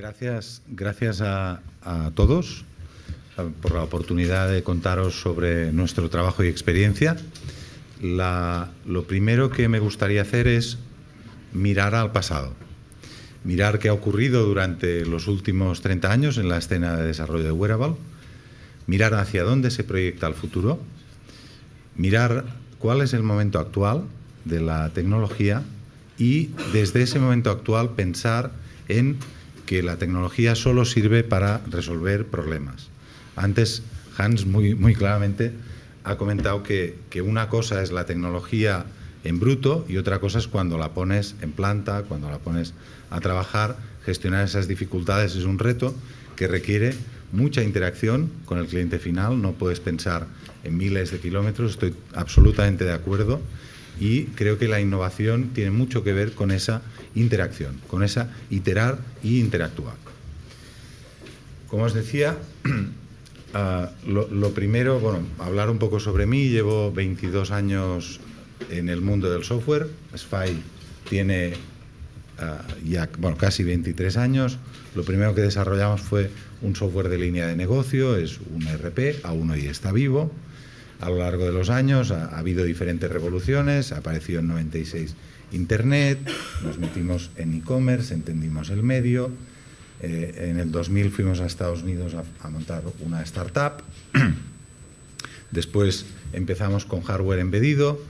Gracias a todos por la oportunidad de contaros sobre nuestro trabajo y experiencia. Lo primero que me gustaría hacer es mirar al pasado, mirar qué ha ocurrido durante los últimos 30 años en la escena de desarrollo de wearable, mirar hacia dónde se proyecta el futuro, mirar cuál es el momento actual de la tecnología y desde ese momento actual pensar en que la tecnología solo sirve para resolver problemas. Antes Hans muy claramente ha comentado que una cosa es la tecnología en bruto y otra cosa es cuando la pones en planta, cuando la pones a trabajar. Gestionar esas dificultades es un reto que requiere mucha interacción con el cliente final. No puedes pensar en miles de kilómetros, estoy absolutamente de acuerdo, y creo que la innovación tiene mucho que ver con esa interacción, con esa iterar y interactuar. Como os decía, lo primero, hablar un poco sobre mí. Llevo 22 años en el mundo del software. SFAI tiene casi 23 años. Lo primero que desarrollamos fue un software de línea de negocio, es un ERP, aún hoy está vivo. A lo largo de los años ha habido diferentes revoluciones, apareció en 96 Internet, nos metimos en e-commerce, entendimos el medio. En el 2000 fuimos a Estados Unidos a montar una startup. Después empezamos con hardware embedido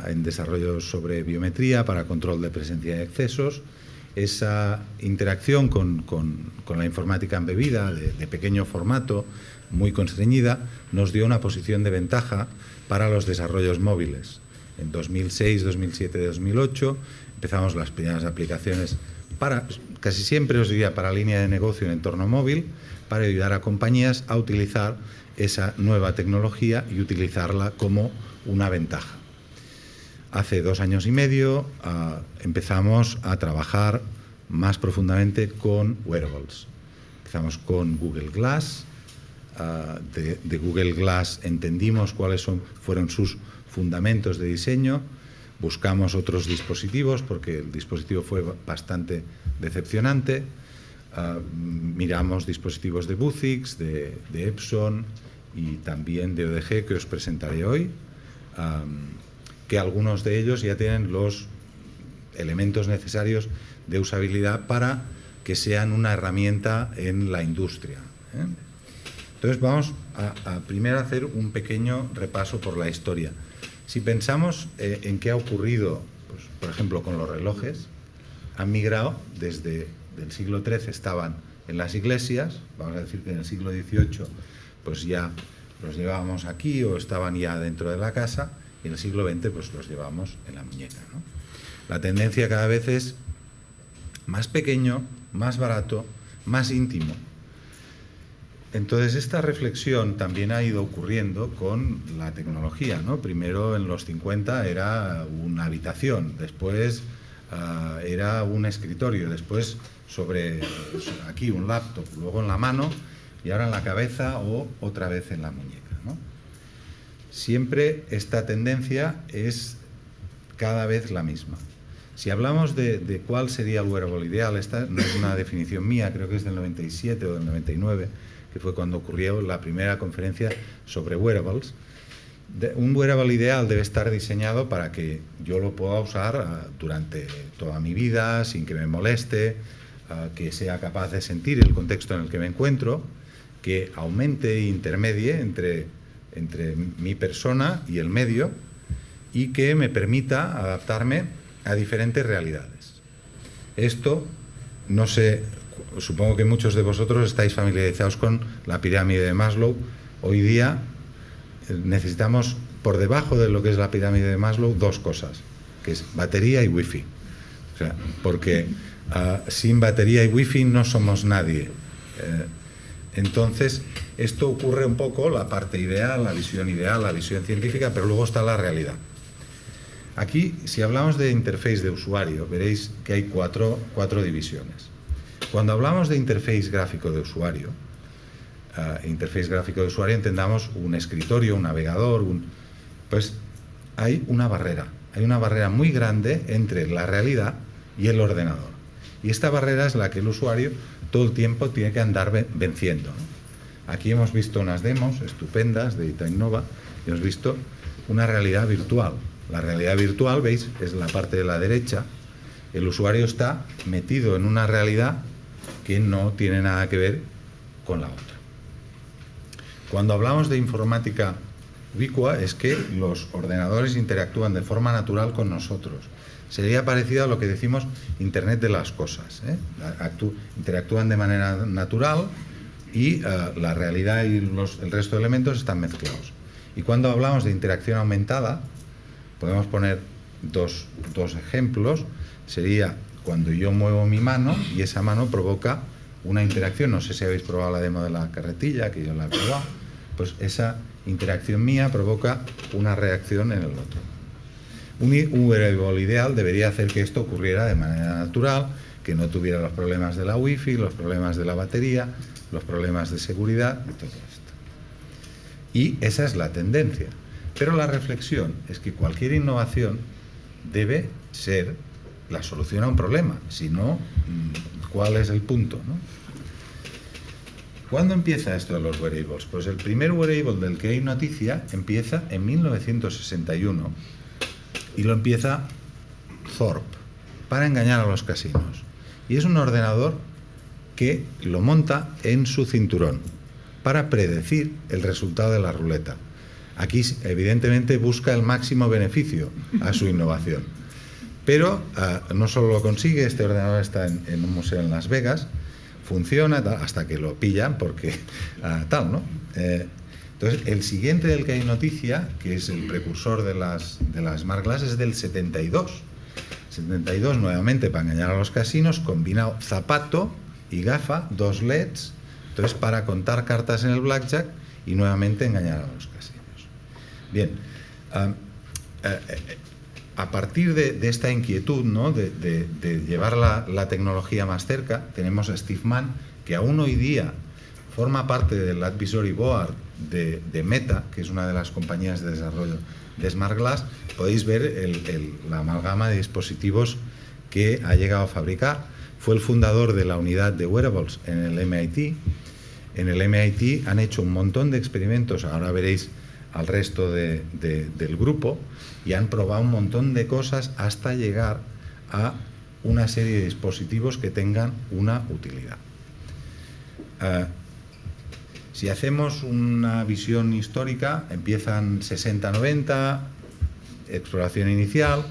en desarrollo sobre biometría, para control de presencia y accesos. Esa interacción con la informática embebida de pequeño formato, muy constreñida, nos dio una posición de ventaja para los desarrollos móviles. En 2006, 2007, 2008 empezamos las primeras aplicaciones casi siempre os diría para línea de negocio en entorno móvil, para ayudar a compañías a utilizar esa nueva tecnología y utilizarla como una ventaja. Hace 2 años y medio empezamos a trabajar más profundamente con wearables. Empezamos con Google Glass. De Google Glass entendimos cuáles fueron sus fundamentos de diseño. Buscamos otros dispositivos porque el dispositivo fue bastante decepcionante. Miramos dispositivos de Vuzix, de Epson y también de ODG, que os presentaré hoy, que algunos de ellos ya tienen los elementos necesarios de usabilidad para que sean una herramienta en la industria. Entonces vamos a primero hacer un pequeño repaso por la historia. Si pensamos en qué ha ocurrido, pues, por ejemplo, con los relojes, han migrado desde el siglo XIII, estaban en las iglesias, vamos a decir que en el siglo XVIII pues ya los llevábamos aquí o estaban ya dentro de la casa, y en el siglo XX pues los llevamos en la muñeca, ¿no? La tendencia cada vez es más pequeño, más barato, más íntimo. Entonces, esta reflexión también ha ido ocurriendo con la tecnología, ¿no? Primero, en los 50 era una habitación, después era un escritorio, después aquí un laptop, luego en la mano y ahora en la cabeza o otra vez en la muñeca, ¿no? Siempre esta tendencia es cada vez la misma. Si hablamos de cuál sería el wearable ideal, esta no es una definición mía, creo que es del 97 o del 99, que fue cuando ocurrió la primera conferencia sobre wearables. Un wearable ideal debe estar diseñado para que yo lo pueda usar durante toda mi vida, sin que me moleste, que sea capaz de sentir el contexto en el que me encuentro, que aumente e intermedie entre mi persona y el medio, y que me permita adaptarme a diferentes realidades. Esto, no sé, supongo que muchos de vosotros estáis familiarizados con la pirámide de Maslow. Hoy día necesitamos, por debajo de lo que es la pirámide de Maslow, 2 cosas, que es batería y wifi. O sea, porque sin batería y wifi no somos nadie. Entonces, esto ocurre un poco, la parte ideal, la visión científica, pero luego está la realidad. Aquí, si hablamos de interface de usuario, veréis que hay cuatro divisiones. Cuando hablamos de interface gráfico de usuario, entendamos un escritorio, un navegador, pues hay una barrera muy grande entre la realidad y el ordenador. Y esta barrera es la que el usuario todo el tiempo tiene que andar venciendo, ¿no? Aquí hemos visto unas demos estupendas de Itainnova y hemos visto una realidad virtual. La realidad virtual, veis, es la parte de la derecha. El usuario está metido en una realidad que no tiene nada que ver con la otra. Cuando hablamos de informática ubicua es que los ordenadores interactúan de forma natural con nosotros. Sería parecido a lo que decimos Internet de las cosas, ¿eh? Interactúan de manera natural y la realidad y el resto de elementos están mezclados. Y cuando hablamos de interacción aumentada, podemos poner dos ejemplos. Sería cuando yo muevo mi mano y esa mano provoca una interacción. No sé si habéis probado la demo de la carretilla, que yo la he probado. Pues esa interacción mía provoca una reacción en el otro. Un wearable ideal debería hacer que esto ocurriera de manera natural, que no tuviera los problemas de la wifi, los problemas de la batería, los problemas de seguridad y todo esto. Y esa es la tendencia. Pero la reflexión es que cualquier innovación debe ser la solución a un problema. Si no, ¿cuál es el punto, no? ¿Cuándo empieza esto de los wearables? Pues el primer wearable del que hay noticia empieza en 1961 y lo empieza Thorpe para engañar a los casinos. Y es un ordenador que lo monta en su cinturón para predecir el resultado de la ruleta. Aquí, evidentemente, busca el máximo beneficio a su innovación. Pero no solo lo consigue, este ordenador está en un museo en Las Vegas, funciona hasta que lo pillan porque tal, ¿no? Entonces, el siguiente del que hay noticia, que es el precursor de las Smart Glass, es del 72. 72, nuevamente, para engañar a los casinos, combinado zapato y gafa, 2 LEDs, entonces para contar cartas en el blackjack y nuevamente engañar a los casinos. Bien, a partir de esta inquietud, ¿no?, de llevar la tecnología más cerca, tenemos a Steve Mann, que aún hoy día forma parte del Advisory Board de Meta, que es una de las compañías de desarrollo de Smart Glass. Podéis ver la amalgama de dispositivos que ha llegado a fabricar. Fue el fundador de la unidad de wearables en el MIT. En el MIT han hecho un montón de experimentos, ahora veréis al resto del grupo, y han probado un montón de cosas hasta llegar a una serie de dispositivos que tengan una utilidad. Si hacemos una visión histórica, empiezan 60-90, exploración inicial,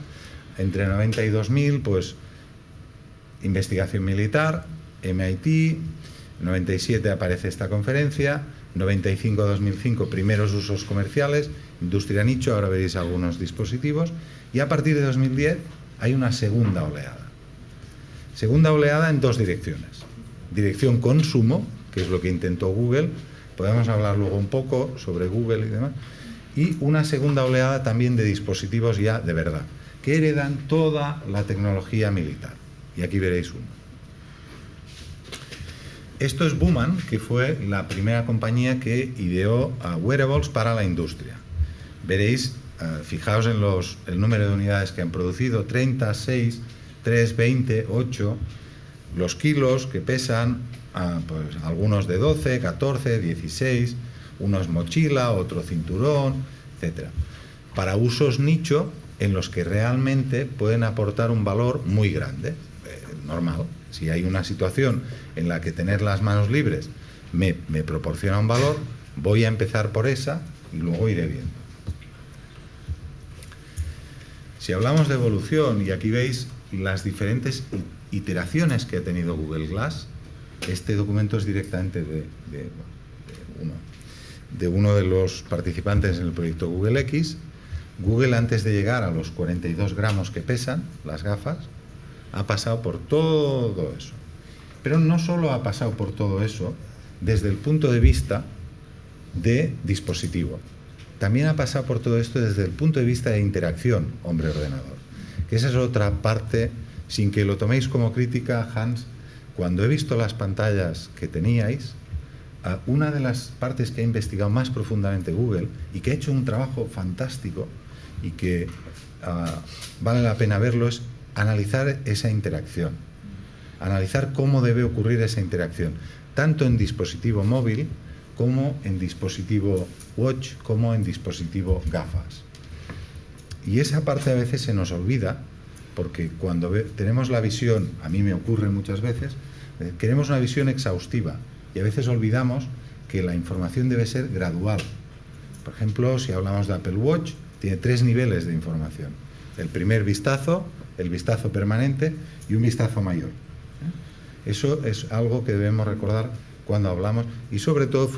entre 90 y 2000, pues investigación militar, MIT, 97 aparece esta conferencia, 95-2005 primeros usos comerciales, industria nicho, ahora veréis algunos dispositivos, y a partir de 2010 hay una segunda oleada. Segunda oleada en dos direcciones. Dirección consumo, que es lo que intentó Google, podemos hablar luego un poco sobre Google y demás, y una segunda oleada también de dispositivos ya de verdad, que heredan toda la tecnología militar. Y aquí veréis uno. Esto es Booman, que fue la primera compañía que ideó wearables para la industria. Veréis, fijaos en el número de unidades que han producido, 30, 6, 3, 20, 8, los kilos que pesan, pues algunos de 12, 14, 16, uno es mochila, otro cinturón, etc. Para usos nicho en los que realmente pueden aportar un valor muy grande, normal. Si hay una situación en la que tener las manos libres me proporciona un valor, voy a empezar por esa y luego iré viendo. Si hablamos de evolución, y aquí veis las diferentes iteraciones que ha tenido Google Glass, este documento es directamente de uno de los participantes en el proyecto Google X. Google, antes de llegar a los 42 gramos que pesan las gafas, ha pasado por todo eso. Pero no solo ha pasado por todo eso desde el punto de vista de dispositivo, también ha pasado por todo esto desde el punto de vista de interacción hombre-ordenador, que esa es otra parte, sin que lo toméis como crítica, Hans. Cuando he visto las pantallas que teníais, una de las partes que ha investigado más profundamente Google y que ha hecho un trabajo fantástico y que vale la pena verlo es analizar esa interacción. analizar cómo debe ocurrir esa interacción, tanto en dispositivo móvil como en dispositivo watch, como en dispositivo gafas. Y esa parte a veces se nos olvida, porque cuando tenemos la visión, a mí me ocurre muchas veces, queremos una visión exhaustiva y a veces olvidamos que la información debe ser gradual. Por ejemplo, si hablamos de Apple Watch, tiene 3 niveles de información. El primer vistazo, el vistazo permanente y un vistazo mayor. Eso es algo que debemos recordar cuando hablamos, y sobre todo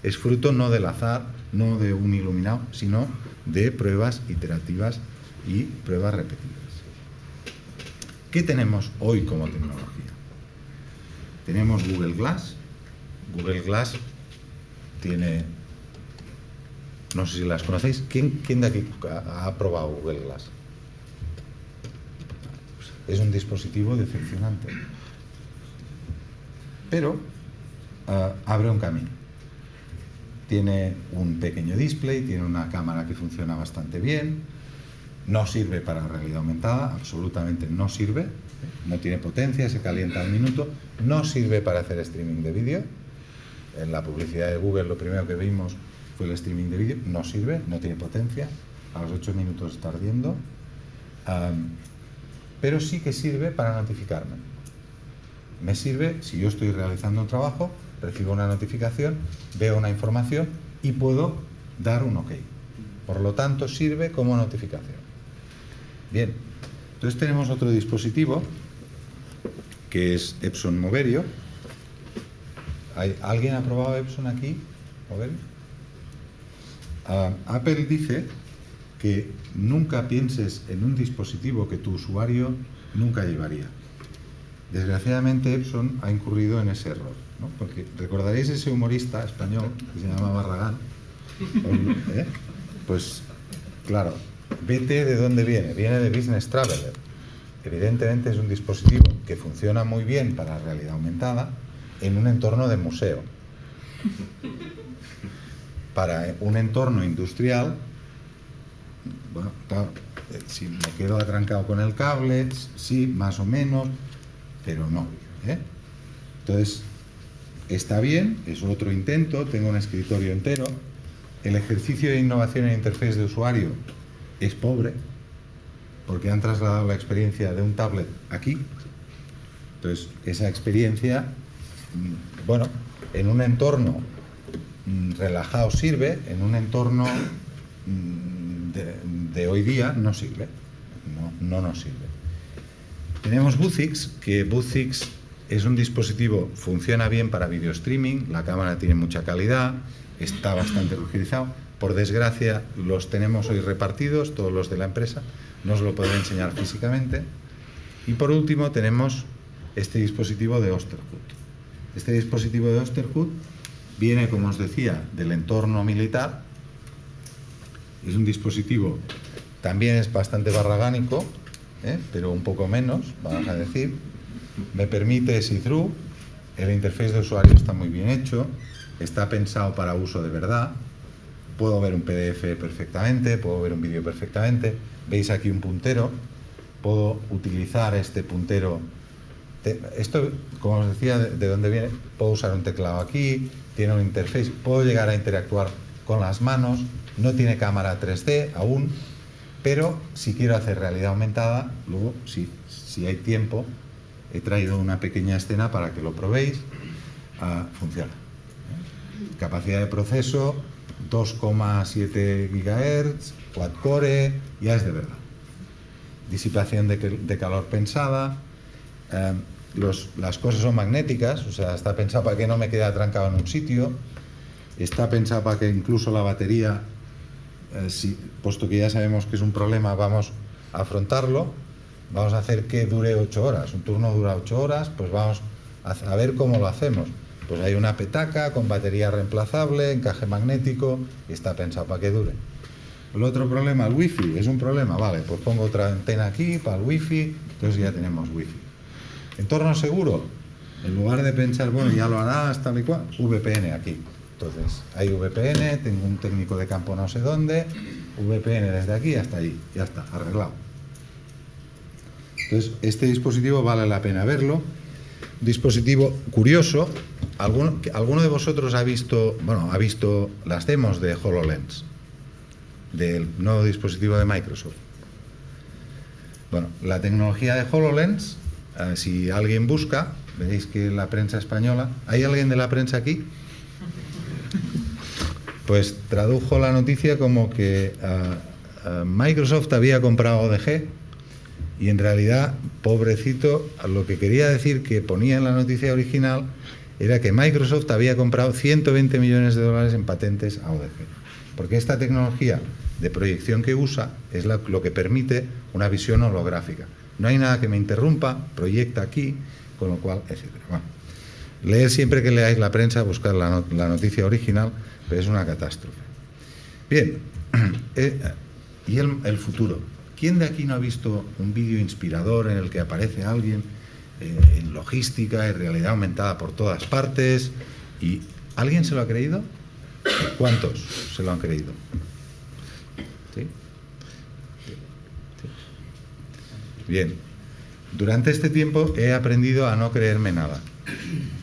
es fruto no del azar, no de un iluminado, sino de pruebas iterativas y pruebas repetidas. ¿Qué tenemos hoy como tecnología? Tenemos Google Glass. Google Glass tiene... No sé si las conocéis. ¿Quién de aquí ha probado Google Glass? Es un dispositivo decepcionante. Pero abre un camino. Tiene un pequeño display, tiene una cámara que funciona bastante bien. No sirve para realidad aumentada, absolutamente no sirve. No tiene potencia, se calienta al minuto. No sirve para hacer streaming de vídeo. En la publicidad de Google lo primero que vimos fue el streaming de vídeo. No sirve, no tiene potencia. A los 8 minutos está ardiendo. Pero sí que sirve para notificarme. Me sirve, si yo estoy realizando un trabajo, recibo una notificación, veo una información y puedo dar un OK. Por lo tanto, sirve como notificación. Bien, entonces tenemos otro dispositivo que es Epson Moverio. ¿Alguien ha probado Epson aquí? Moverio. Apple dice que nunca pienses en un dispositivo que tu usuario nunca llevaría. Desgraciadamente Epson ha incurrido en ese error, ¿no? Porque recordaréis ese humorista español que se llama Barragán. Pues claro, BT ¿de dónde viene? Viene de Business Traveler. Evidentemente es un dispositivo que funciona muy bien para realidad aumentada en un entorno de museo. Para un entorno industrial, bueno, claro, si me quedo atrancado con el cable, sí, más o menos, pero no. Entonces, está bien, es otro intento, tengo un escritorio entero. El ejercicio de innovación en interfaz de usuario es pobre, porque han trasladado la experiencia de un tablet aquí. Entonces, esa experiencia, bueno, en un entorno relajado sirve, en un entorno de hoy día no sirve, no nos sirve. Tenemos Vuzix, que Vuzix es un dispositivo, funciona bien para video streaming, la cámara tiene mucha calidad, está bastante rugerizado. Por desgracia, los tenemos hoy repartidos, todos los de la empresa, no os lo podré enseñar físicamente. Y por último tenemos este dispositivo de Osterhut. Este dispositivo de Osterhut viene, como os decía, del entorno militar. Es un dispositivo, también es bastante barragánico, pero un poco menos, vamos a decir. Me permite see-through, el interfaz de usuario está muy bien hecho, está pensado para uso de verdad. Puedo ver un PDF perfectamente, puedo ver un vídeo perfectamente. Veis aquí un puntero, puedo utilizar este puntero. Esto, como os decía, de dónde viene, puedo usar un teclado aquí, tiene un interface, puedo llegar a interactuar con las manos, no tiene cámara 3D aún, pero si quiero hacer realidad aumentada, luego, si hay tiempo, he traído una pequeña escena para que lo probéis. Funciona. Capacidad de proceso, 2,7 GHz, quad-core, ya es de verdad. Disipación de calor pensada. Las cosas son magnéticas, o sea, está pensado para que no me quede atrancado en un sitio. Está pensado para que incluso la batería, puesto que ya sabemos que es un problema, vamos a afrontarlo. Vamos a hacer que dure 8 horas. Un turno dura 8 horas, pues vamos a ver cómo lo hacemos. Pues hay una petaca con batería reemplazable, encaje magnético, y está pensado para que dure. El otro problema, el wifi, es un problema, vale, pues pongo otra antena aquí para el wifi, entonces ya tenemos wifi. Entorno seguro, en lugar de pensar, bueno, ya lo harás, tal y cual, VPN aquí. Entonces, hay VPN, tengo un técnico de campo no sé dónde, VPN desde aquí hasta allí, ya está, arreglado. Entonces, este dispositivo vale la pena verlo. dispositivo curioso. ¿Alguno de vosotros ha visto las demos de HoloLens, del nuevo dispositivo de Microsoft? Bueno, la tecnología de HoloLens, si alguien busca, veréis que la prensa española... ¿Hay alguien de la prensa aquí? Pues tradujo la noticia como que Microsoft había comprado ODG y en realidad, pobrecito, lo que quería decir que ponía en la noticia original era que Microsoft había comprado 120 millones de dólares en patentes a ODG. Porque esta tecnología de proyección que usa es lo que permite una visión holográfica. No hay nada que me interrumpa, proyecta aquí, con lo cual, etc. Bueno, leer siempre que leáis la prensa, buscar la noticia original, pero es una catástrofe. Bien, y el futuro. ¿Quién de aquí no ha visto un vídeo inspirador en el que aparece alguien en logística y realidad aumentada por todas partes? ¿Y alguien se lo ha creído? ¿Cuántos se lo han creído? ¿Sí? ¿Sí? Bien. Durante este tiempo he aprendido a no creerme nada.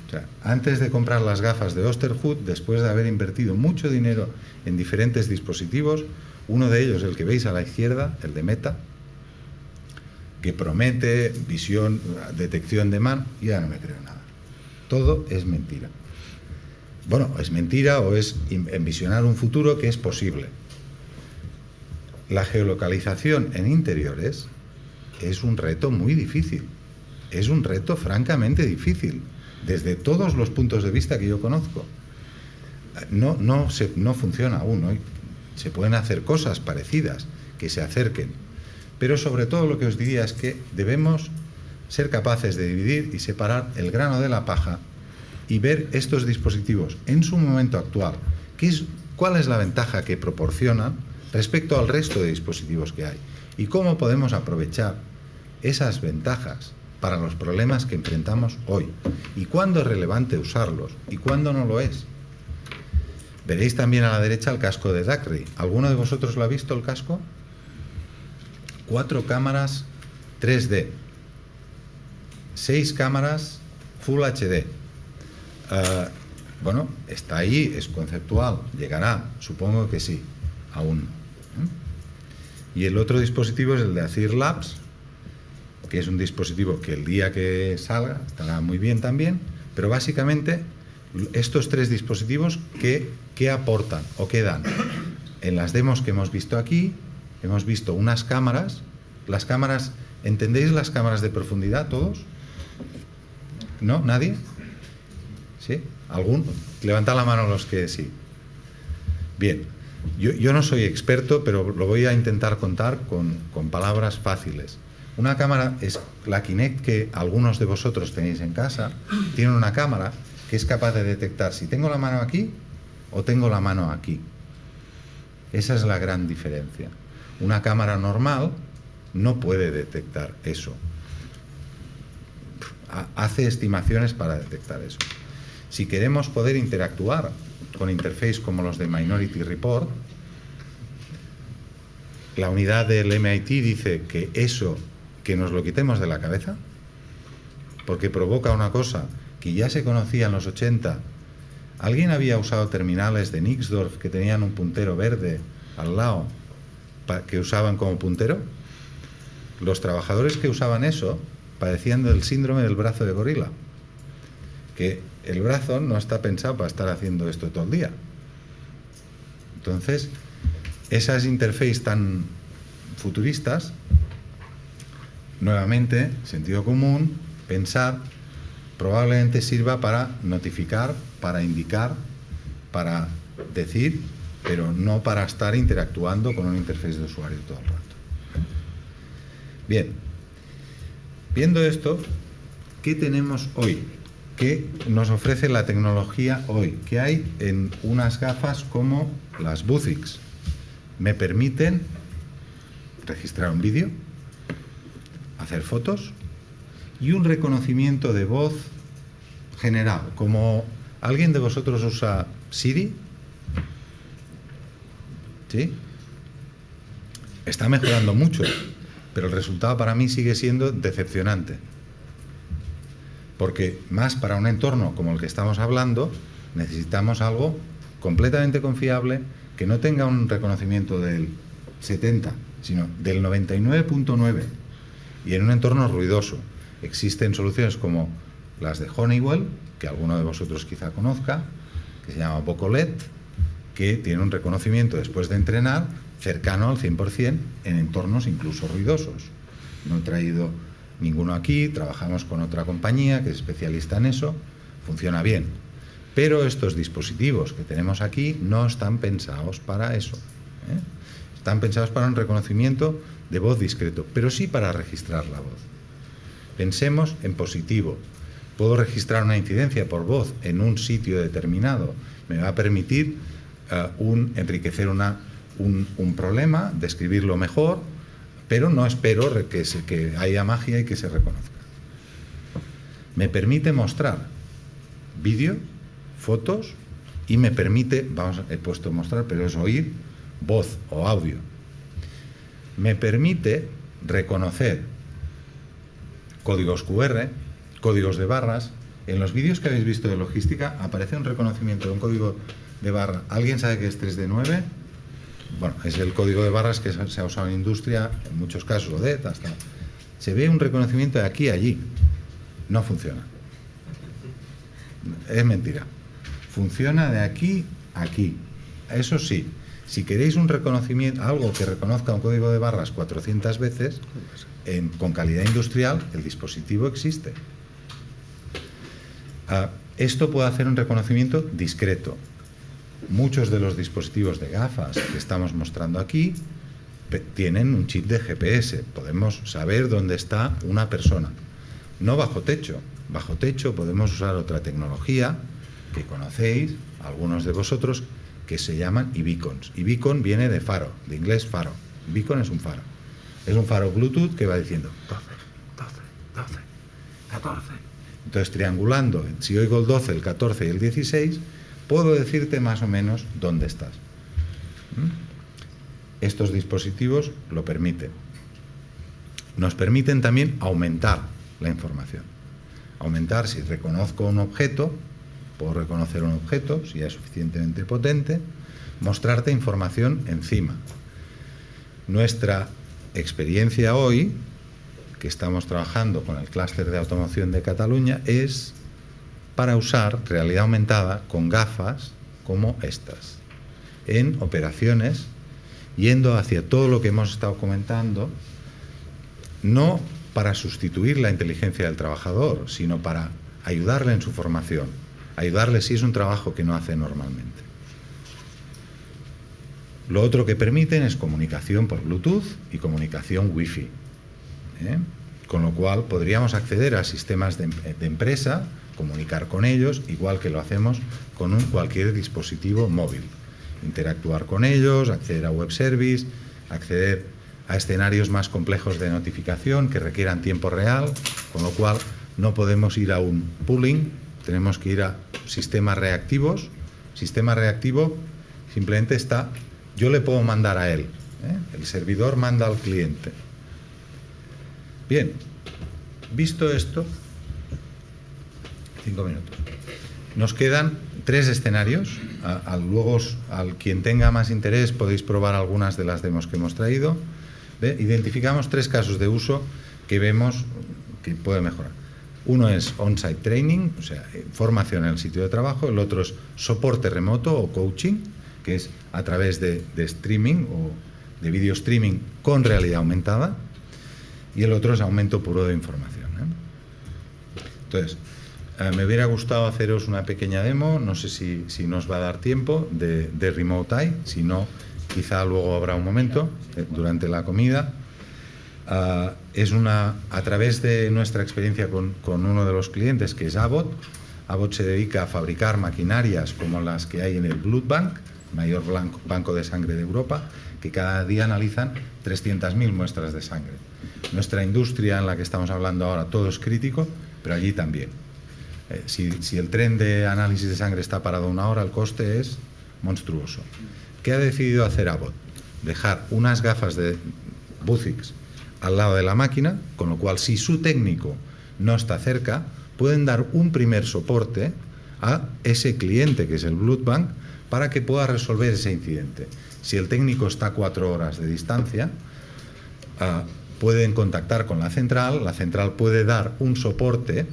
O sea, antes de comprar las gafas de Osterhood, después de haber invertido mucho dinero en diferentes dispositivos, uno de ellos, el que veis a la izquierda, el de Meta, que promete visión, detección de mano, ya no me creo nada. Todo es mentira. Bueno, es mentira o es envisionar un futuro que es posible. La geolocalización en interiores es un reto muy difícil. Es un reto francamente difícil, desde todos los puntos de vista que yo conozco. No funciona aún, ¿no? Se pueden hacer cosas parecidas que se acerquen, pero sobre todo lo que os diría es que debemos ser capaces de dividir y separar el grano de la paja y ver estos dispositivos en su momento actual, cuál es la ventaja que proporcionan respecto al resto de dispositivos que hay y cómo podemos aprovechar esas ventajas para los problemas que enfrentamos hoy y cuándo es relevante usarlos y cuándo no lo es. Veréis también a la derecha el casco de Dacry. ¿Alguno de vosotros lo ha visto el casco? 4 cámaras 3D, 6 cámaras Full HD. Bueno, está ahí, es conceptual, llegará, supongo que sí, aún. Y el otro dispositivo es el de Azir Labs, que es un dispositivo que el día que salga estará muy bien también, pero básicamente estos 3 dispositivos, ¿qué aportan o qué dan? En las demos que hemos visto aquí, hemos visto unas cámaras. Las cámaras, ¿entendéis las cámaras de profundidad todos? ¿No? ¿Nadie? ¿Sí? ¿Algún? Levantad la mano los que sí. Bien, yo no soy experto, pero lo voy a intentar contar con palabras fáciles. Una cámara es la Kinect que algunos de vosotros tenéis en casa. Tiene una cámara que es capaz de detectar si tengo la mano aquí o tengo la mano aquí. Esa es la gran diferencia. Una cámara normal no puede detectar eso. Hace estimaciones para detectar eso. Si queremos poder interactuar con interfaces como los de Minority Report, la unidad del MIT dice que eso, que nos lo quitemos de la cabeza, porque provoca una cosa que ya se conocía en los 80. ¿Alguien había usado terminales de Nixdorf que tenían un puntero verde al lado que usaban como puntero? Los trabajadores que usaban eso padecían del síndrome del brazo de gorila, que el brazo no está pensado para estar haciendo esto todo el día. Entonces, esas interfaces tan futuristas, nuevamente, sentido común, pensar, probablemente sirva para notificar, para indicar, para decir, pero no para estar interactuando con un interface de usuario todo el rato. Bien, viendo esto, ¿qué tenemos hoy? ¿Qué nos ofrece la tecnología hoy? ¿Qué hay en unas gafas como las Vuzix? Me permiten registrar un vídeo, hacer fotos y un reconocimiento de voz general. Como ¿alguien de vosotros usa Siri? ¿Sí? Está mejorando mucho, pero el resultado para mí sigue siendo decepcionante. Porque más para un entorno como el que estamos hablando, necesitamos algo completamente confiable, que no tenga un reconocimiento del 70, sino del 99.9, y en un entorno ruidoso. Existen soluciones como las de Honeywell, que alguno de vosotros quizá conozca, que se llama Vocolet, que tiene un reconocimiento después de entrenar cercano al 100% en entornos incluso ruidosos. No he traído ninguno aquí, trabajamos con otra compañía que es especialista en eso, funciona bien. Pero estos dispositivos que tenemos aquí no están pensados para eso, ¿eh? Están pensados para un reconocimiento de voz discreto, pero sí para registrar la voz. Pensemos en positivo. Puedo registrar una incidencia por voz en un sitio determinado. Me va a permitir enriquecer un problema, describirlo mejor, pero no espero que haya magia y que se reconozca. Me permite mostrar vídeo, fotos, y me permite, he puesto mostrar, pero es oír, voz o audio. Me permite reconocer códigos QR, códigos de barras. En los vídeos que habéis visto de logística aparece un reconocimiento de un código de barra. ¿Alguien sabe qué es 3D9? Bueno, es el código de barras que se ha usado en industria, en muchos casos, ODET, hasta. Se ve un reconocimiento de aquí a allí. No funciona. Es mentira. Funciona de aquí a aquí. Eso sí, si queréis un reconocimiento, algo que reconozca un código de barras 400 veces, con calidad industrial, el dispositivo existe. Esto puede hacer un reconocimiento discreto. Muchos de los dispositivos de gafas que estamos mostrando aquí tienen un chip de GPS. Podemos saber dónde está una persona. No bajo techo. Bajo techo podemos usar otra tecnología que conocéis, algunos de vosotros, que se llaman e-beacons. E-beacon viene de faro, de inglés faro. Beacon es un faro. Es un faro Bluetooth que va diciendo 12, 12, 12, 14. Entonces, triangulando, si oigo el 12, el 14 y el 16, puedo decirte más o menos dónde estás. Estos dispositivos lo permiten. Nos permiten también aumentar la información. Aumentar, si reconozco un objeto, puedo reconocer un objeto, si ya es suficientemente potente, mostrarte información encima. Nuestra experiencia hoy, que estamos trabajando con el clúster de automoción de Cataluña, es para usar realidad aumentada con gafas como estas, en operaciones, yendo hacia todo lo que hemos estado comentando, no para sustituir la inteligencia del trabajador, sino para ayudarle en su formación, ayudarle si es un trabajo que no hace normalmente. Lo otro que permiten es comunicación por Bluetooth y comunicación Wi-Fi, con lo cual podríamos acceder a sistemas de empresa, comunicar con ellos, igual que lo hacemos con cualquier dispositivo móvil, interactuar con ellos, acceder a web service, acceder a escenarios más complejos de notificación que requieran tiempo real, con lo cual no podemos ir a un pooling, tenemos que ir a sistemas reactivos. Sistema reactivo simplemente está, yo le puedo mandar a él, el servidor manda al cliente. Bien, visto esto, 5 minutos. Nos quedan 3 escenarios. Luego, al quien tenga más interés, podéis probar algunas de las demos que hemos traído. Identificamos 3 casos de uso que vemos que puede mejorar. Uno es on-site training, o sea, formación en el sitio de trabajo. El otro es soporte remoto o coaching, que es a través de streaming o de video streaming con realidad aumentada. Y el otro es aumento puro de información. Entonces, me hubiera gustado haceros una pequeña demo, no sé si nos va a dar tiempo, de Remote Eye, si no, quizá luego habrá un momento durante la comida. Es a través de nuestra experiencia con uno de los clientes, que es Abbott. Abbott se dedica a fabricar maquinarias como las que hay en el Blood Bank, mayor banco de sangre de Europa, que cada día analizan 300.000 muestras de sangre. Nuestra industria en la que estamos hablando ahora, todo es crítico, pero allí también. Si el tren de análisis de sangre está parado 1 hora, el coste es monstruoso. ¿Qué ha decidido hacer Abbott? Dejar unas gafas de Vuzix al lado de la máquina, con lo cual si su técnico no está cerca, pueden dar un primer soporte a ese cliente, que es el Blood Bank, para que pueda resolver ese incidente. Si el técnico está a 4 horas de distancia, pueden contactar con la central puede dar un soporte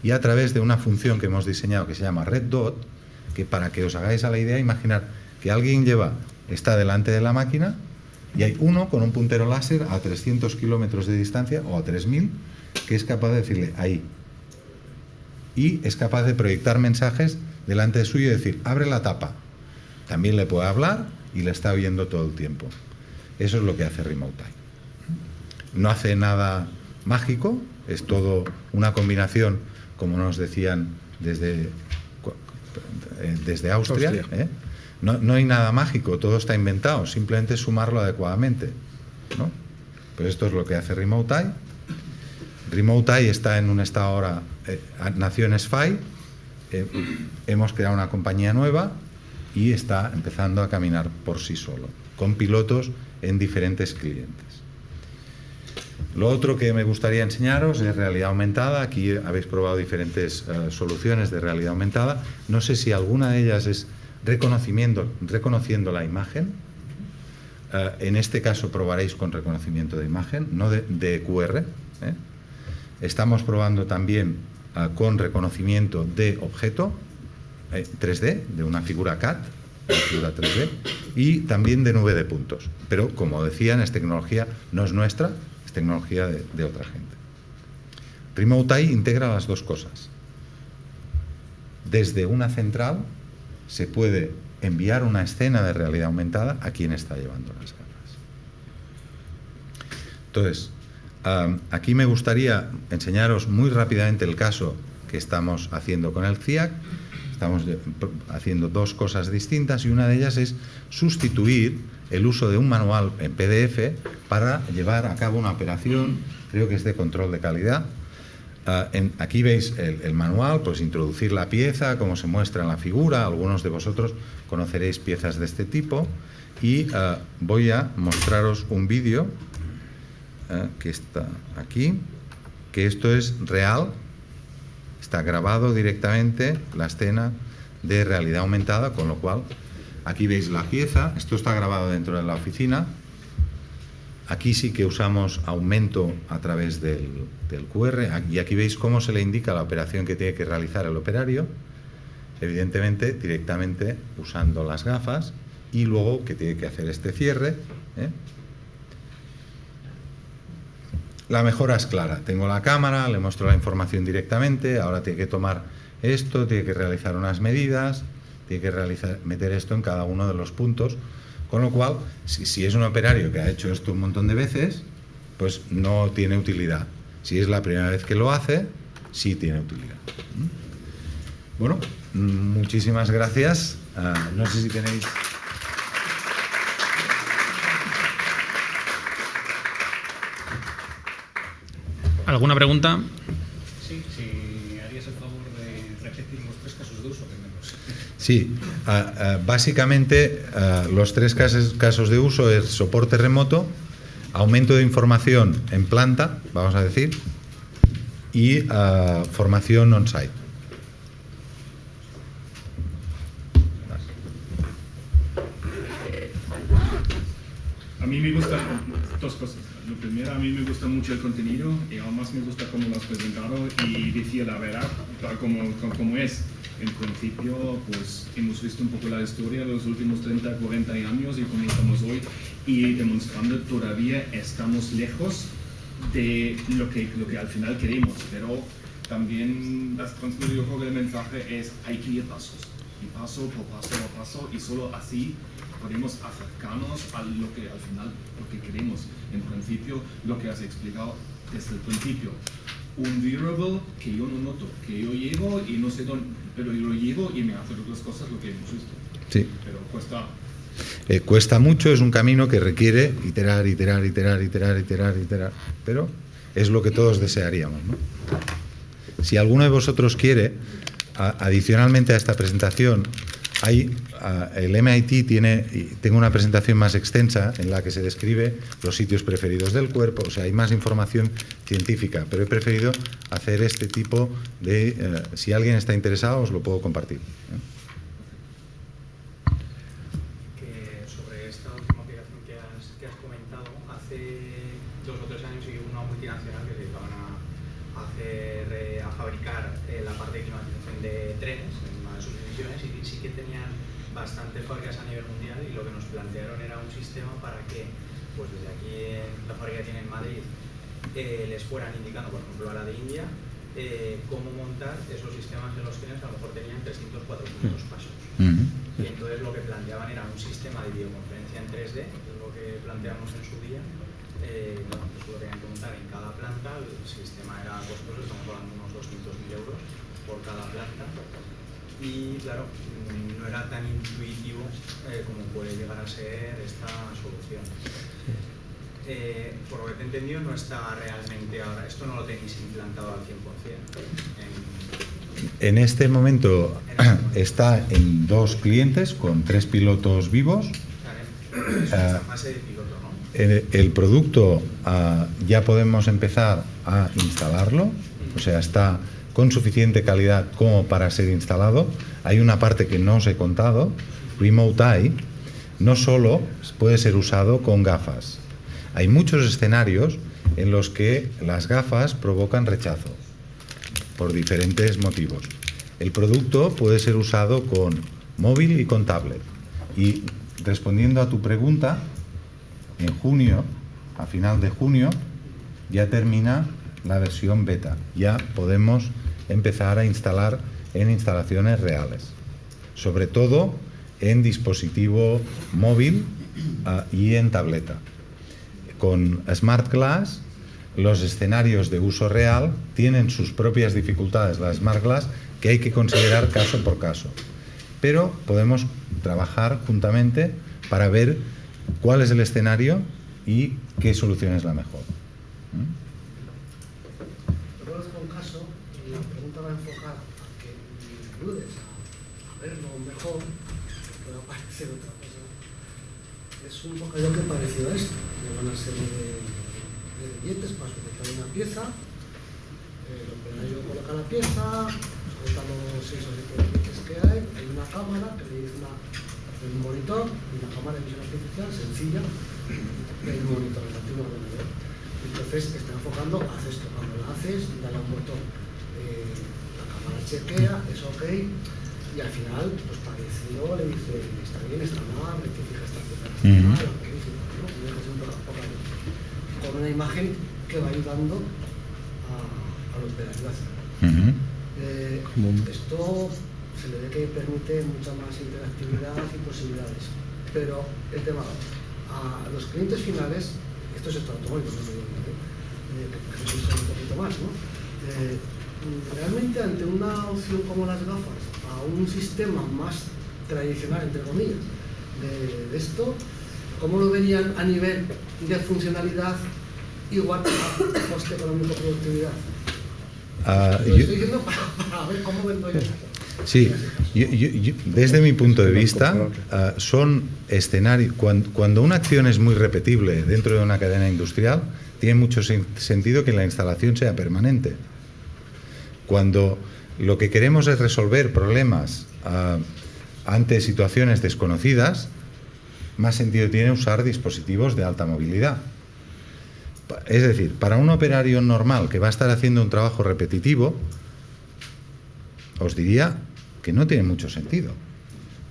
y a través de una función que hemos diseñado que se llama Red Dot, que para que os hagáis a la idea, imaginar que alguien está delante de la máquina y hay uno con un puntero láser a 300 kilómetros de distancia o a 3000 que es capaz de decirle ahí. Y es capaz de proyectar mensajes delante de suyo y decir, abre la tapa. También le puede hablar y le está oyendo todo el tiempo. Eso es lo que hace Remote Eye. No hace nada mágico, es todo una combinación, como nos decían desde Austria. No hay nada mágico, todo está inventado, simplemente es sumarlo adecuadamente, ¿no? Pues esto es lo que hace Remote Eye. Remote Eye está en un estado ahora, nació en SFI, hemos creado una compañía nueva y está empezando a caminar por sí solo, con pilotos en diferentes clientes. Lo otro que me gustaría enseñaros es realidad aumentada. Aquí habéis probado diferentes soluciones de realidad aumentada. No sé si alguna de ellas es reconociendo la imagen. En este caso probaréis con reconocimiento de imagen, no de QR. Estamos probando también con reconocimiento de objeto 3D, de una figura CAD, una figura 3D, y también de nube de puntos. Pero, como decían, es tecnología, no es nuestra, es tecnología de otra gente. Remote Eye integra las dos cosas. Desde una central se puede enviar una escena de realidad aumentada a quien está llevando las gafas. Entonces, aquí me gustaría enseñaros muy rápidamente el caso que estamos haciendo con el CIAC. Estamos haciendo dos cosas distintas y una de ellas es sustituir el uso de un manual en PDF para llevar a cabo una operación, creo que es de control de calidad. Aquí veis el manual, pues introducir la pieza, como se muestra en la figura. Algunos de vosotros conoceréis piezas de este tipo y voy a mostraros un vídeo que está aquí, que esto es real. Está grabado directamente la escena de realidad aumentada, con lo cual aquí veis la pieza. Esto está grabado dentro de la oficina. Aquí sí que usamos aumento a través del QR y aquí veis cómo se le indica la operación que tiene que realizar el operario, evidentemente directamente usando las gafas, y luego que tiene que hacer este cierre. La mejora es clara. Tengo la cámara, le muestro la información directamente, ahora tiene que tomar esto, tiene que realizar unas medidas, tiene que meter esto en cada uno de los puntos, con lo cual, si es un operario que ha hecho esto un montón de veces, pues no tiene utilidad. Si es la primera vez que lo hace, sí tiene utilidad. Bueno, muchísimas gracias. No sé si tenéis... ¿Alguna pregunta? Sí, si harías el favor de repetir los 3 casos de uso que menos. Sí, básicamente los 3 casos de uso es soporte remoto, aumento de información en planta, vamos a decir, y formación on-site. A mí me gustan 2 cosas. Lo primero, a mí me gusta mucho el contenido y además me gusta cómo lo has presentado y decir la verdad, tal como es. En principio, pues hemos visto un poco la historia de los últimos 30, 40 años y cómo estamos hoy, y demostrando todavía estamos lejos de lo que al final queremos, pero también las transmitido con el mensaje es hay que ir pasos, y paso por paso, y solo así podemos acercarnos a lo que al final lo que queremos. En principio, lo que has explicado desde el principio, un wearable que yo no noto, que yo llevo y no sé dónde, pero yo lo llevo y me hace otras cosas, lo que hemos visto. Sí. Pero cuesta. Cuesta mucho, es un camino que requiere iterar, pero es lo que todos desearíamos, ¿no? Si alguno de vosotros quiere, adicionalmente a esta presentación, el MIT tengo una presentación más extensa en la que se describe los sitios preferidos del cuerpo, o sea, hay más información científica, pero he preferido hacer este tipo de... si alguien está interesado, os lo puedo compartir. Que sobre esta última aplicación que has comentado, hace 2 o 3 años hubo una multinacional que se dedicaban a fabricar la parte de climatización de trenes en una de sus divisiones, y sí que tenían bastantes fábricas a nivel mundial, y lo que nos plantearon era un sistema para que, pues desde aquí en la fábrica que tienen en Madrid, les fueran indicando, por ejemplo, a la de India, cómo montar esos sistemas en los trenes. A lo mejor tenían 300, 400 pasos. Y entonces lo que planteaban era un sistema de videoconferencia en 3D, que es lo que planteamos en su día. Bueno, pues lo tenían que montar en cada planta. El sistema era costoso, estamos hablando de unos 200.000 euros por cada planta. Y claro, no era tan intuitivo como puede llegar a ser esta solución. Por lo que te he entendido, no está realmente ahora, esto no lo tenéis implantado al 100%. En este momento está en 2 clientes con 3 pilotos vivos. Es una fase de piloto, ¿no? El producto ya podemos empezar a instalarlo, o sea, está con suficiente calidad como para ser instalado. Hay una parte que no os he contado, Remote Eye, no solo puede ser usado con gafas. Hay muchos escenarios en los que las gafas provocan rechazo por diferentes motivos. El producto puede ser usado con móvil y con tablet. Y respondiendo a tu pregunta, en junio, a final de junio, ya termina la versión beta. Ya podemos empezar a instalar en instalaciones reales, sobre todo en dispositivo móvil y en tableta. Con Smart Glass, los escenarios de uso real tienen sus propias dificultades, la Smart Glass, que hay que considerar caso por caso. Pero podemos trabajar juntamente para ver cuál es el escenario y qué solución es la mejor. Yo conozco un caso y la pregunta va a enfocar a que me ayudes a verlo mejor, que pueda parecer otra cosa. Es un bocadillo que parecido a esto. Lleva una serie de billetes para sujetar una pieza. El operario coloca la pieza, sujeta los 6 o 7 billetes que hay una cámara que le dice un monitor, una cámara de visión artificial sencilla, y hay un monitor relativo al ordenador. Entonces está enfocando, haces esto, cuando lo haces, dale a un botón, la cámara chequea, es ok, y al final, pues parecido, le dice, está bien, está mal, rectifica esta pieza, está mal, ¿no? Y dejas un poco con una imagen que va ayudando al operario a hacer. Esto se le ve que permite mucha más interactividad y posibilidades, pero el tema, a los clientes finales, esto es el automóvil, que se usa un poquito más, ¿no? Realmente ante una opción como las gafas, a un sistema más tradicional, entre comillas, de esto, ¿cómo lo verían a nivel de funcionalidad igual a coste económico productividad? Lo estoy diciendo para ver cómo vendo yo. Sí, desde mi punto de vista, son escenarios. Cuando una acción es muy repetible dentro de una cadena industrial, tiene mucho sentido que la instalación sea permanente. Cuando lo que queremos es resolver problemas ante situaciones desconocidas, más sentido tiene usar dispositivos de alta movilidad. Es decir, para un operario normal que va a estar haciendo un trabajo repetitivo, os diría que no tiene mucho sentido.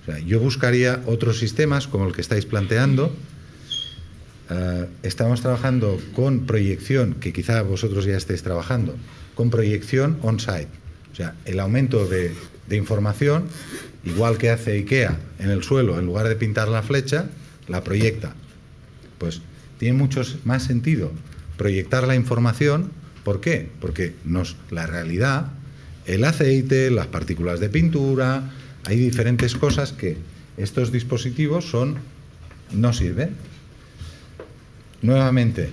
O sea, yo buscaría otros sistemas como el que estáis planteando. Estamos trabajando con proyección, que quizá vosotros ya estéis trabajando, con proyección on-site. O sea, el aumento de información, igual que hace IKEA en el suelo, en lugar de pintar la flecha, la proyecta. Pues tiene mucho más sentido proyectar la información. ¿Por qué? Porque la realidad, el aceite, las partículas de pintura, hay diferentes cosas que estos dispositivos no sirven. Nuevamente,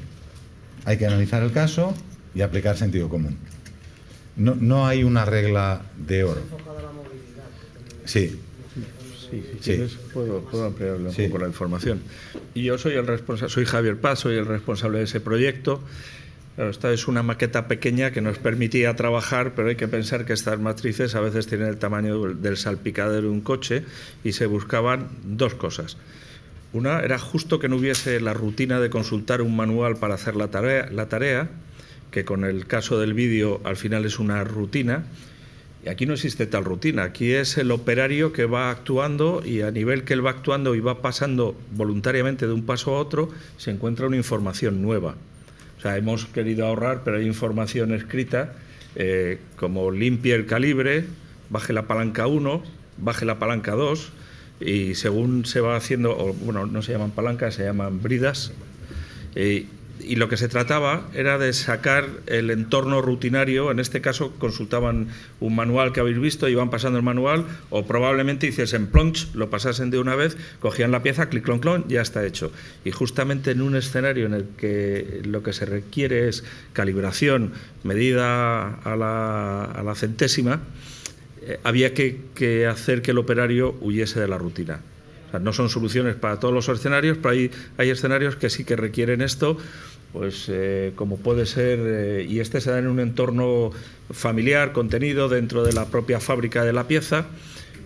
hay que analizar el caso y aplicar sentido común. No hay una regla de oro. Sí. Sí, si Sí. quieres, puedo ampliarle un Sí. poco la información. Y yo soy el responsable, soy Javier Paz, soy el responsable de ese proyecto. Claro, esta es una maqueta pequeña que nos permitía trabajar, pero hay que pensar que estas matrices a veces tienen el tamaño del salpicadero de un coche y se buscaban dos cosas. Una era justo que no hubiese la rutina de consultar un manual para hacer la tarea, que con el caso del vídeo al final es una rutina. Y aquí no existe tal rutina, aquí es el operario que va actuando y a nivel que él va actuando y va pasando voluntariamente de un paso a otro, se encuentra una información nueva. O sea, hemos querido ahorrar, pero hay información escrita como limpie el calibre, baje la palanca 1, baje la palanca 2 y según se va haciendo, o, bueno, no se llaman palancas, se llaman bridas. Y lo que se trataba era de sacar el entorno rutinario. En este caso consultaban un manual que habéis visto, iban pasando el manual, o probablemente hiciesen plonch, lo pasasen de una vez, cogían la pieza, clic, clon, clon, ya está hecho. Y justamente en un escenario en el que lo que se requiere es calibración medida a la centésima, había que hacer que el operario huyese de la rutina. O sea, no son soluciones para todos los escenarios, pero hay escenarios que sí que requieren esto, pues como puede ser, y este se da en un entorno familiar, contenido dentro de la propia fábrica de la pieza,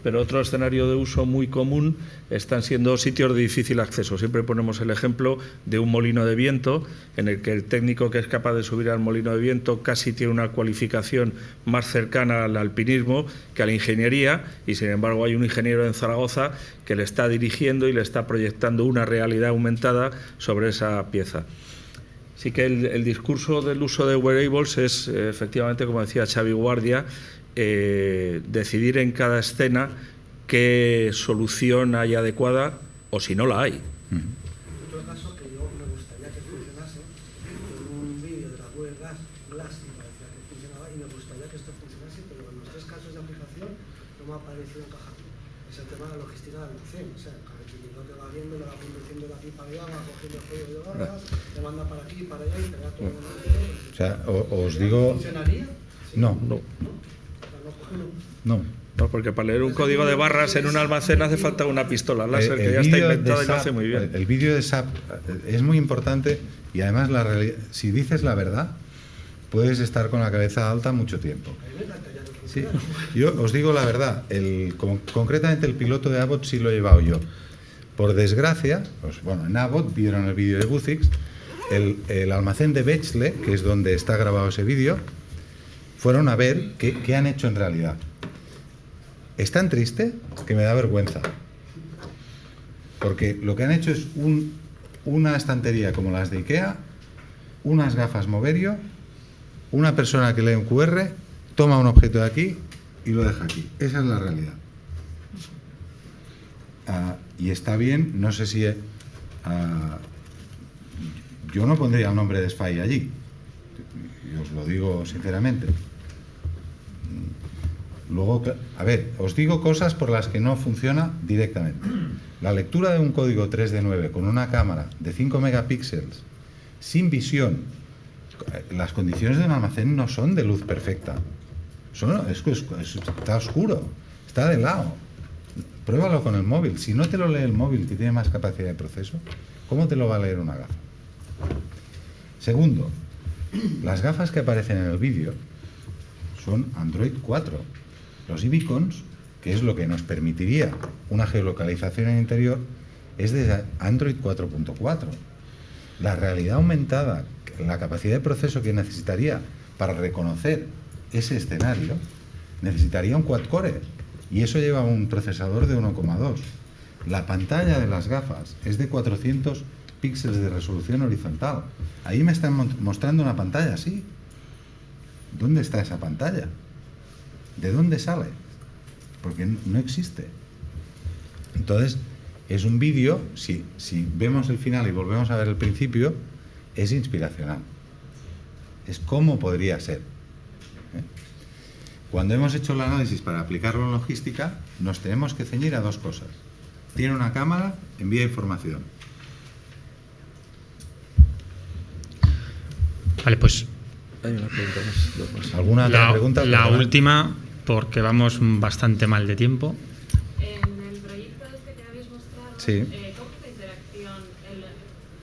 pero otro escenario de uso muy común están siendo sitios de difícil acceso. Siempre ponemos el ejemplo de un molino de viento, en el que el técnico que es capaz de subir al molino de viento casi tiene una cualificación más cercana al alpinismo que a la ingeniería, y sin embargo hay un ingeniero en Zaragoza que le está dirigiendo y le está proyectando una realidad aumentada sobre esa pieza. Sí que el discurso del uso de wearables es, efectivamente, como decía Xavi Guardia, decidir en cada escena qué solución hay adecuada o si no la hay. Otro caso que yo me gustaría que funcionase, con un vídeo de la web Glass y parecía que funcionaba, y me gustaría que esto funcionase, pero en los tres casos de aplicación no me ha parecido encajar. Es el tema de la logística de almacén, o sea, cada piloto va viendo, le va conduciendo de aquí para allá, va cogiendo el código de barras, le manda para aquí, para allá y te va todo el mundo. O sea, os digo... ¿Funcionaría? No, no. No, porque para leer un código de barras en un almacén hace falta una pistola láser que ya está inventada y lo hace muy bien. El vídeo de SAP es muy importante y además si dices la verdad, puedes estar con la cabeza alta mucho tiempo. Sí, yo os digo la verdad, concretamente el piloto de Abbott sí lo he llevado yo. Por desgracia, pues, bueno, en Abbott vieron el vídeo de Guthix, el almacén de Bexley, que es donde está grabado ese vídeo, fueron a ver qué han hecho en realidad. Es tan triste que me da vergüenza. Porque lo que han hecho es una estantería como las de Ikea, unas gafas Moverio, una persona que lee un QR, toma un objeto de aquí y lo deja aquí. Esa es la realidad. Y está bien, no sé si... yo no pondría el nombre de SPY allí. Y os lo digo sinceramente. Luego, a ver, os digo cosas por las que no funciona directamente. La lectura de un código 3D9 con una cámara de 5 megapíxeles, sin visión, las condiciones de un almacén no son de luz perfecta. Está oscuro, está de lado. Pruébalo con el móvil. Si no te lo lee el móvil, que tiene más capacidad de proceso, ¿cómo te lo va a leer una gafa? Segundo, las gafas que aparecen en el vídeo son Android 4. Los iBeacons, que es lo que nos permitiría una geolocalización en el interior, es de Android 4.4. La realidad aumentada, la capacidad de proceso que necesitaría para reconocer ese escenario, necesitaría un quad-core, y eso lleva un procesador de 1,2. La pantalla de las gafas es de 400 píxeles de resolución horizontal. Ahí me están mostrando una pantalla así. ¿Dónde está esa pantalla? ¿De dónde sale? Porque no existe. Entonces, es un vídeo, si vemos el final y volvemos a ver el principio, es inspiracional. Es cómo podría ser. Cuando hemos hecho el análisis para aplicarlo en logística, nos tenemos que ceñir a dos cosas. Tiene una cámara, envía información. Vale, pues Hay una pregunta más, dos más. ¿Alguna otra pregunta? La última, porque vamos bastante mal de tiempo. En el proyecto Sí. ¿Cómo es la interacción?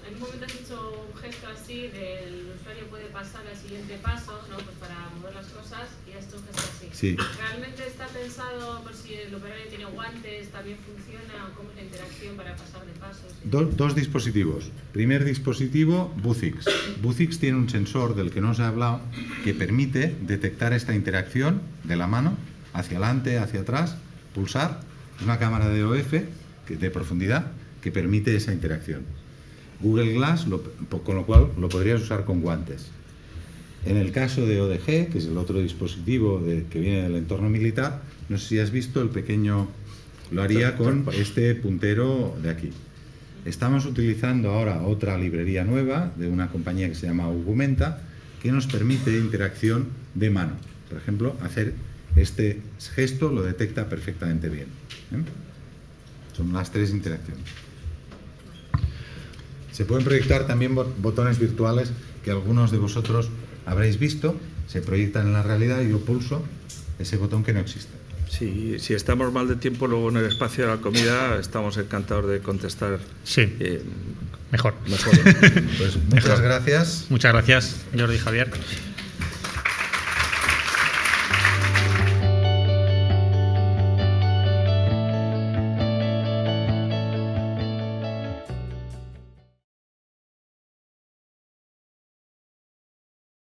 En un momento has hecho un gesto así del usuario puede pasar al siguiente paso, ¿no? Pues para mover las cosas y has hecho un gesto así. Sí. ¿Realmente está pensado por si el operario tiene guantes, también funciona? ¿Cómo es la interacción para pasar de pasos? Dos dispositivos. Primer dispositivo, Buzix. Buzix tiene un sensor del que no os he hablado que permite detectar esta interacción de la mano hacia adelante, hacia atrás, pulsar. Es una cámara de OF de profundidad que permite esa interacción. Google Glass, con lo cual lo podrías usar con guantes. En el caso de ODG, que es el otro dispositivo que viene del entorno militar, no sé si has visto el pequeño, lo haría con este puntero de aquí. Estamos utilizando ahora otra librería nueva de una compañía que se llama Augmenta, que nos permite interacción de mano. Por ejemplo, hacer este gesto lo detecta perfectamente bien. Son las tres interacciones. Se pueden proyectar también botones virtuales que algunos de vosotros habréis visto. Se proyectan en la realidad y yo pulso ese botón que no existe. Si estamos mal de tiempo, luego en el espacio de la comida estamos encantados de contestar. Sí, mejor. Pues muchas gracias. Muchas gracias, Jordi y Javier.